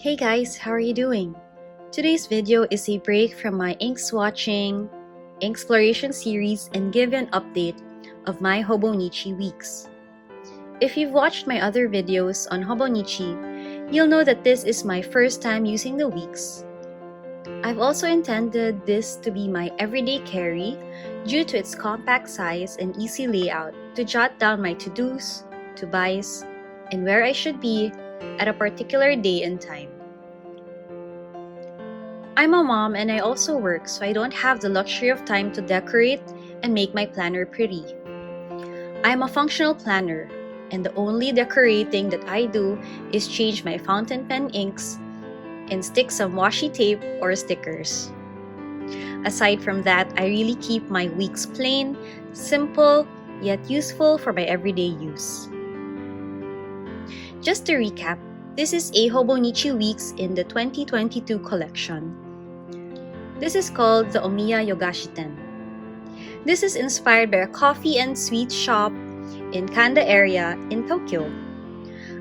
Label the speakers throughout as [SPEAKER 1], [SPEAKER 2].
[SPEAKER 1] Hey guys, how are you doing? Today's video is a break from my ink swatching, exploration series and give you an update of my Hobonichi Weeks. If you've watched my other videos on Hobonichi, you'll know that this is my first time using the Weeks. I've also intended this to be my everyday carry due to its compact size and easy layout to jot down my to-dos, to-buys, and where I should be at a particular day and time. I'm a mom and I also work, so I don't have the luxury of time to decorate and make my planner pretty. I'm a functional planner, and the only decorating that I do is change my fountain pen inks and stick some washi tape or stickers. Aside from that, I really keep my weeks plain, simple, yet useful for my everyday use. Just to recap, this is a Hobonichi Weeks in the 2022 collection. This is called the Omiya Yogashiten. This is inspired by a coffee and sweet shop in Kanda area in Tokyo.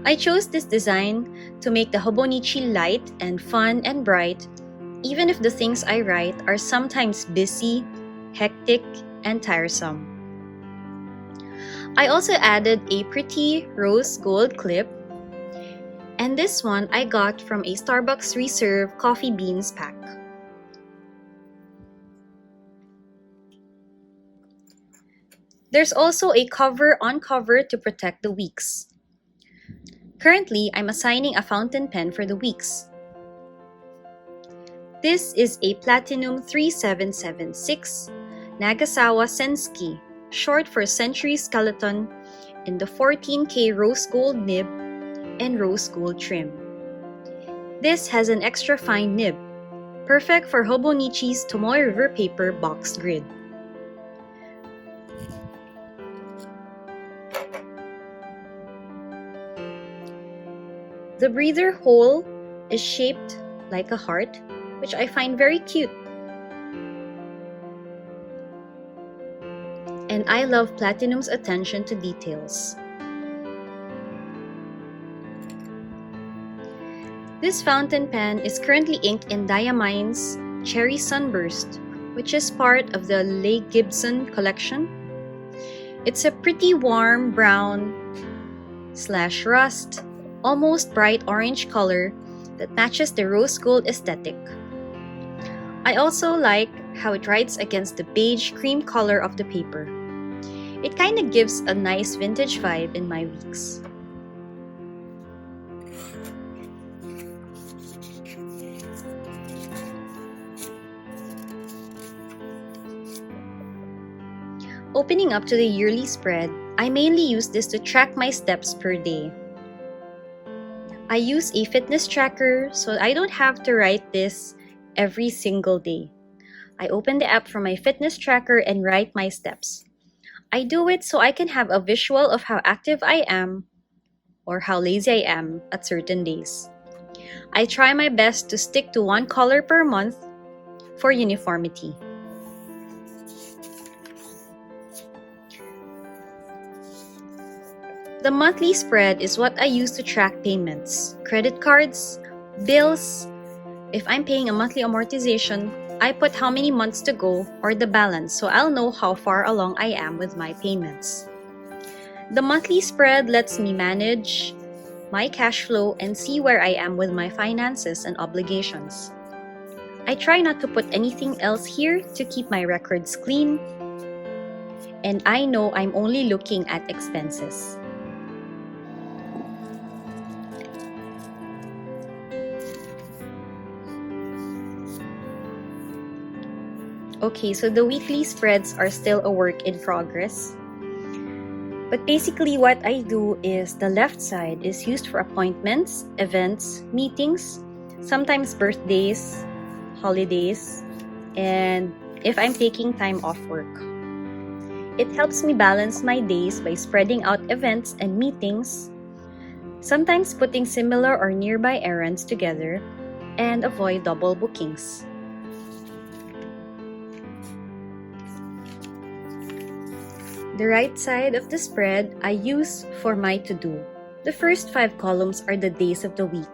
[SPEAKER 1] I chose this design to make the Hobonichi light and fun and bright, even if the things I write are sometimes busy, hectic, and tiresome. I also added a pretty rose gold clip, and this one I got from a Starbucks Reserve coffee beans pack. There's also a cover on cover to protect the weeks. Currently, I'm assigning a fountain pen for the weeks. This is a Platinum 3776 Nagasawa Senski, short for Century Skeleton, in the 14K rose gold nib and rose gold trim. This has an extra fine nib, perfect for Hobonichi's Tomoe River paper box grid. The breather hole is shaped like a heart, which I find very cute. And I love Platinum's attention to details. This fountain pen is currently inked in Diamine's Cherry Sunburst, which is part of the Leigh Gibson collection. It's a pretty warm brown/rust, almost bright orange color that matches the rose gold aesthetic. I also like how it writes against the beige cream color of the paper. It kind of gives a nice vintage vibe in my weeks. Opening up to the yearly spread, I mainly use this to track my steps per day. I use a fitness tracker so I don't have to write this every single day. I open the app from my fitness tracker and write my steps. I do it so I can have a visual of how active I am or how lazy I am at certain days. I try my best to stick to one color per month for uniformity. The monthly spread is what I use to track payments, credit cards, bills. If I'm paying a monthly amortization, I put how many months to go or the balance so I'll know how far along I am with my payments. The monthly spread lets me manage my cash flow and see where I am with my finances and obligations. I try not to put anything else here to keep my records clean, and I know I'm only looking at expenses. Okay, so the weekly spreads are still a work in progress. But basically what I do is the left side is used for appointments, events, meetings, sometimes birthdays, holidays, and if I'm taking time off work. It helps me balance my days by spreading out events and meetings, sometimes putting similar or nearby errands together, and avoid double bookings. The right side of the spread I use for my to-do. The first 5 columns are the days of the week.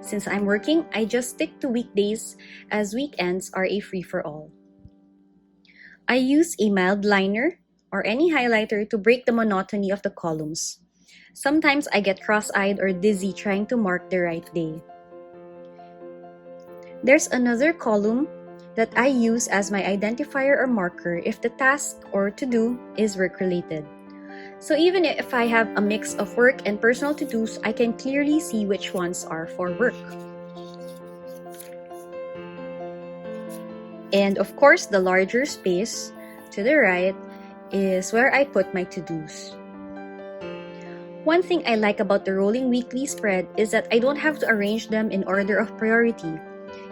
[SPEAKER 1] Since I'm working, I just stick to weekdays as weekends are a free-for-all. I use a mild liner or any highlighter to break the monotony of the columns. Sometimes I get cross-eyed or dizzy trying to mark the right day. There's another column that I use as my identifier or marker if the task or to-do is work-related. So even if I have a mix of work and personal to-dos, I can clearly see which ones are for work. And of course, the larger space to the right is where I put my to-dos. One thing I like about the rolling weekly spread is that I don't have to arrange them in order of priority.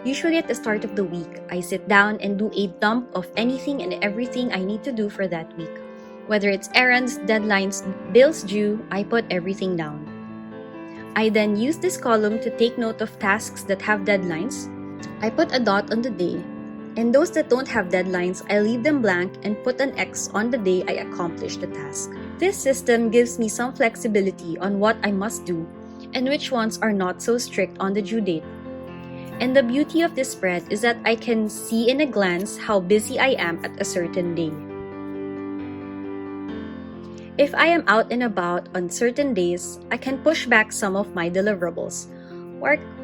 [SPEAKER 1] Usually at the start of the week, I sit down and do a dump of anything and everything I need to do for that week. Whether it's errands, deadlines, bills due, I put everything down. I then use this column to take note of tasks that have deadlines. I put a dot on the day, and those that don't have deadlines, I leave them blank and put an X on the day I accomplish the task. This system gives me some flexibility on what I must do and which ones are not so strict on the due date. And the beauty of this spread is that I can see in a glance how busy I am at a certain day. If I am out and about on certain days, I can push back some of my deliverables,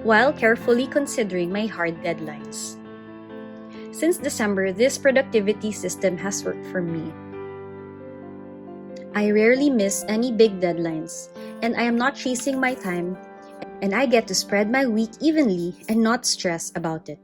[SPEAKER 1] while carefully considering my hard deadlines. Since December, this productivity system has worked for me. I rarely miss any big deadlines, and I am not chasing my time, and I get to spread my week evenly and not stress about it.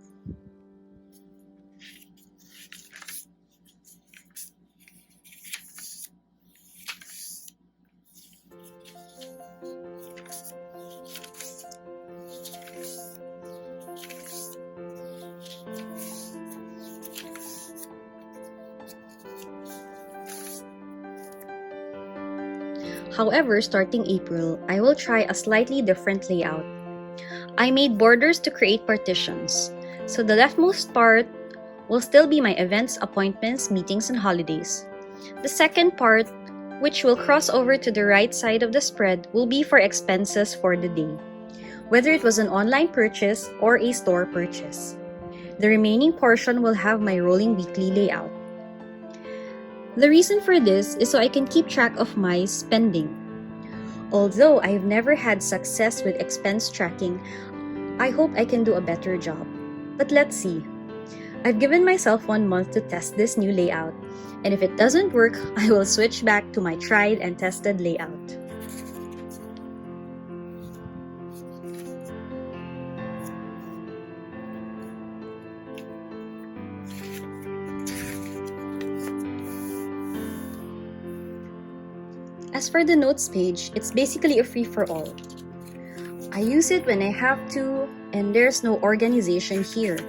[SPEAKER 1] However, starting April, I will try a slightly different layout. I made borders to create partitions, so the leftmost part will still be my events, appointments, meetings, and holidays. The second part, which will cross over to the right side of the spread, will be for expenses for the day, whether it was an online purchase or a store purchase. The remaining portion will have my rolling weekly layout. The reason for this is so I can keep track of my spending. Although I've never had success with expense tracking, I hope I can do a better job. But let's see. I've given myself 1 month to test this new layout, and if it doesn't work, I will switch back to my tried and tested layout. As for the notes page, it's basically a free-for-all. I use it when I have to, and there's no organization here.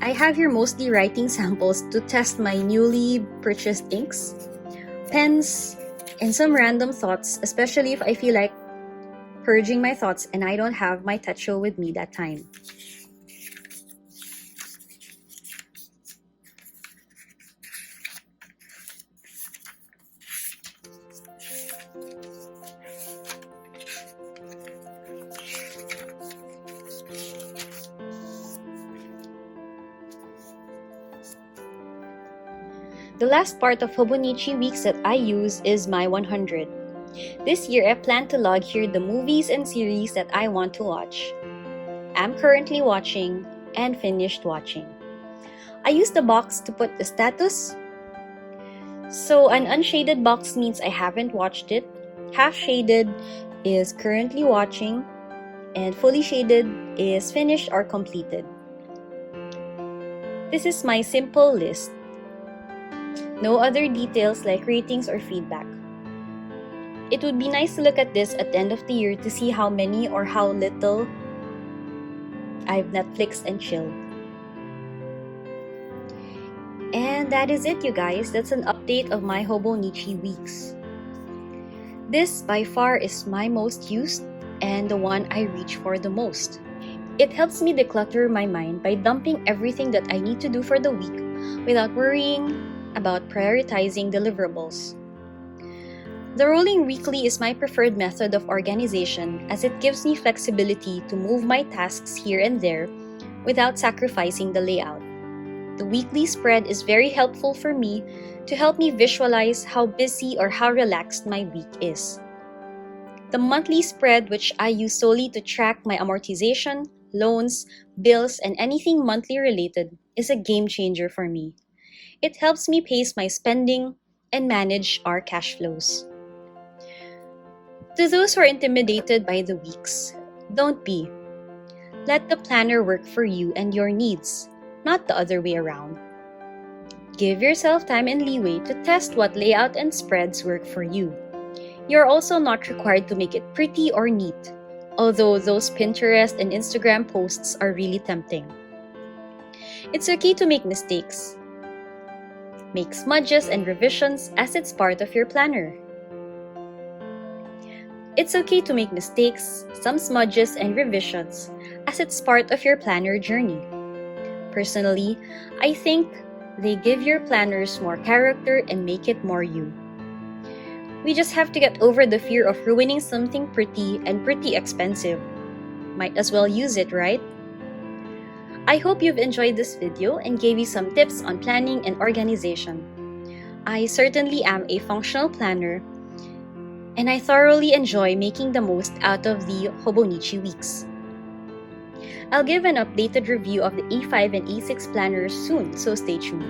[SPEAKER 1] I have here mostly writing samples to test my newly purchased inks, pens, and some random thoughts, especially if I feel like purging my thoughts and I don't have my techo with me that time. The last part of Hobonichi Weeks that I use is my 100. This year, I plan to log here the movies and series that I want to watch, am currently watching, and finished watching. I use the box to put the status. So an unshaded box means I haven't watched it, half shaded is currently watching, and fully shaded is finished or completed. This is my simple list. No other details like ratings or feedback. It would be nice to look at this at the end of the year to see how many or how little I've Netflixed and chilled. And that is it, you guys. That's an update of my Hobonichi Weeks. This by far is my most used and the one I reach for the most. It helps me declutter my mind by dumping everything that I need to do for the week without worrying about prioritizing deliverables. The rolling weekly is my preferred method of organization as it gives me flexibility to move my tasks here and there without sacrificing the layout. The weekly spread is very helpful for me to help me visualize how busy or how relaxed my week is. The monthly spread, which I use solely to track my amortization, loans, bills, and anything monthly related, is a game changer for me. It helps me pace my spending and manage our cash flows. To those who are intimidated by the weeks, don't be. Let the planner work for you and your needs, not the other way around. Give yourself time and leeway to test what layout and spreads work for you. You're also not required to make it pretty or neat, although those Pinterest and Instagram posts are really tempting. It's okay to make mistakes. Make smudges and revisions as it's part of your planner. It's okay to make mistakes, some smudges and revisions, as it's part of your planner journey. Personally, I think they give your planners more character and make it more you. We just have to get over the fear of ruining something pretty and pretty expensive. Might as well use it, right? I hope you've enjoyed this video and gave you some tips on planning and organization. I certainly am a functional planner, and I thoroughly enjoy making the most out of the Hobonichi Weeks. I'll give an updated review of the A5 and A6 planners soon, so stay tuned.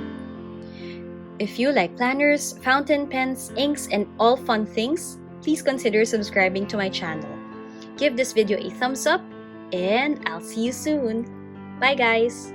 [SPEAKER 1] If you like planners, fountain pens, inks, and all fun things, please consider subscribing to my channel. Give this video a thumbs up, and I'll see you soon. Bye guys!